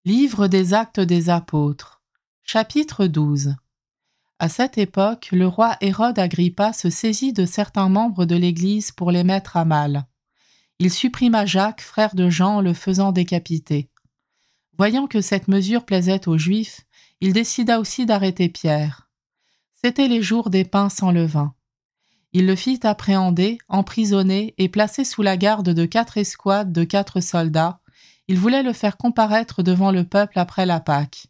Livre des Actes des Apôtres, chapitre 12. À cette époque, le roi Hérode Agrippa se saisit de certains membres de l'Église pour les mettre à mal. Il supprima Jacques, frère de Jean, en le faisant décapiter. Voyant que cette mesure plaisait aux Juifs, il décida aussi d'arrêter Pierre. C'étaient les jours des pains sans levain. Il le fit appréhender, emprisonner et placer sous la garde de 4 escouades de 4 soldats. Il voulait le faire comparaître devant le peuple après la Pâque.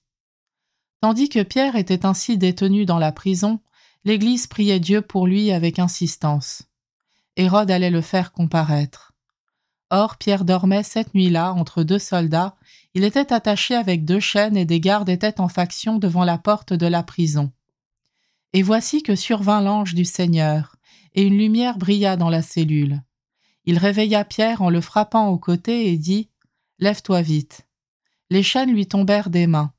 Tandis que Pierre était ainsi détenu dans la prison, l'Église priait Dieu pour lui avec insistance. Hérode allait le faire comparaître. Or, Pierre dormait cette nuit-là entre 2 soldats. Il était attaché avec 2 chaînes et des gardes étaient en faction devant la porte de la prison. Et voici que survint l'ange du Seigneur, et une lumière brilla dans la cellule. Il réveilla Pierre en le frappant au côté et dit « Lève-toi vite ». Les chaînes lui tombèrent des mains.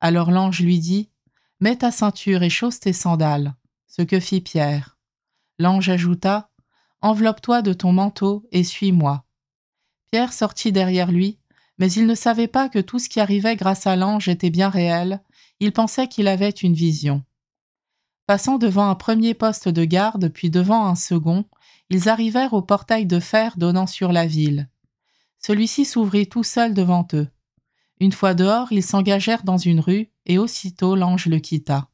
Alors l'ange lui dit « Mets ta ceinture et chausse tes sandales », ce que fit Pierre. L'ange ajouta « Enveloppe-toi de ton manteau et suis-moi ». Pierre sortit derrière lui, mais il ne savait pas que tout ce qui arrivait grâce à l'ange était bien réel. Il pensait qu'il avait une vision. Passant devant un premier poste de garde, puis devant un second, ils arrivèrent au portail de fer donnant sur la ville. Celui-ci s'ouvrit tout seul devant eux. Une fois dehors, ils s'engagèrent dans une rue, et aussitôt l'ange le quitta.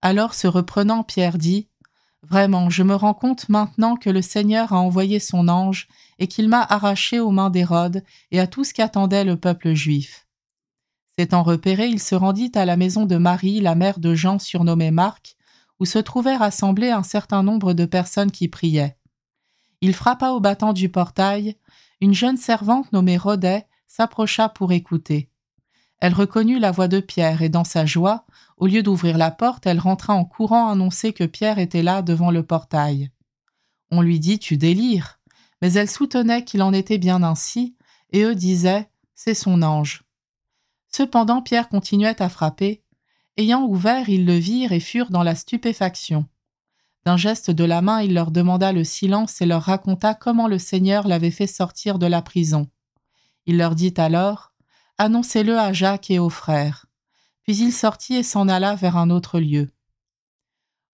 Alors, se reprenant, Pierre dit « Vraiment, je me rends compte maintenant que le Seigneur a envoyé son ange et qu'il m'a arraché aux mains d'Hérode et à tout ce qu'attendait le peuple juif. » S'étant repéré, il se rendit à la maison de Marie, la mère de Jean surnommé Marc, où se trouvait rassemblé un certain nombre de personnes qui priaient. Il frappa au battant du portail. Une jeune servante nommée Rhoday s'approcha pour écouter. Elle reconnut la voix de Pierre et dans sa joie, au lieu d'ouvrir la porte, elle rentra en courant annoncer que Pierre était là devant le portail. On lui dit « Tu délires », mais elle soutenait qu'il en était bien ainsi, et eux disaient « C'est son ange ». Cependant Pierre continuait à frapper. Ayant ouvert, ils le virent et furent dans la stupéfaction. D'un geste de la main, il leur demanda le silence et leur raconta comment le Seigneur l'avait fait sortir de la prison. Il leur dit alors « Annoncez-le à Jacques et aux frères ». Puis il sortit et s'en alla vers un autre lieu.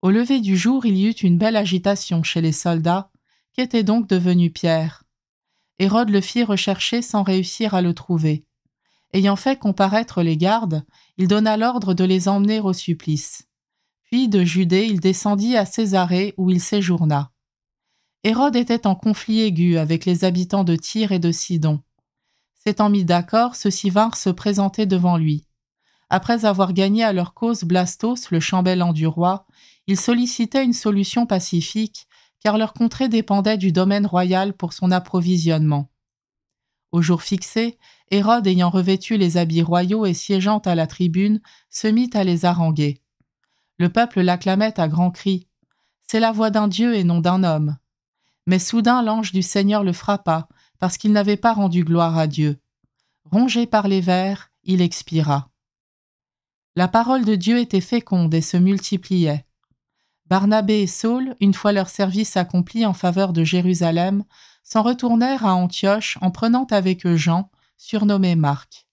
Au lever du jour, il y eut une belle agitation chez les soldats. Qu'était donc devenu Pierre? Hérode le fit rechercher sans réussir à le trouver. Ayant fait comparaître les gardes, il donna l'ordre de les emmener au supplice. Puis de Judée, il descendit à Césarée où il séjourna. Hérode était en conflit aigu avec les habitants de Tyr et de Sidon. S'étant mis d'accord, ceux-ci vinrent se présenter devant lui. Après avoir gagné à leur cause Blastos, le chambellan du roi, ils sollicitaient une solution pacifique, car leur contrée dépendait du domaine royal pour son approvisionnement. Au jour fixé, Hérode, ayant revêtu les habits royaux et siégeant à la tribune, se mit à les haranguer. Le peuple l'acclamait à grands cris. C'est la voix d'un Dieu et non d'un homme. Mais soudain l'ange du Seigneur le frappa, parce qu'il n'avait pas rendu gloire à Dieu. Rongé par les vers, il expira. La parole de Dieu était féconde et se multipliait. Barnabé et Saul, une fois leur service accompli en faveur de Jérusalem, s'en retournèrent à Antioche en prenant avec eux Jean, surnommé Marc.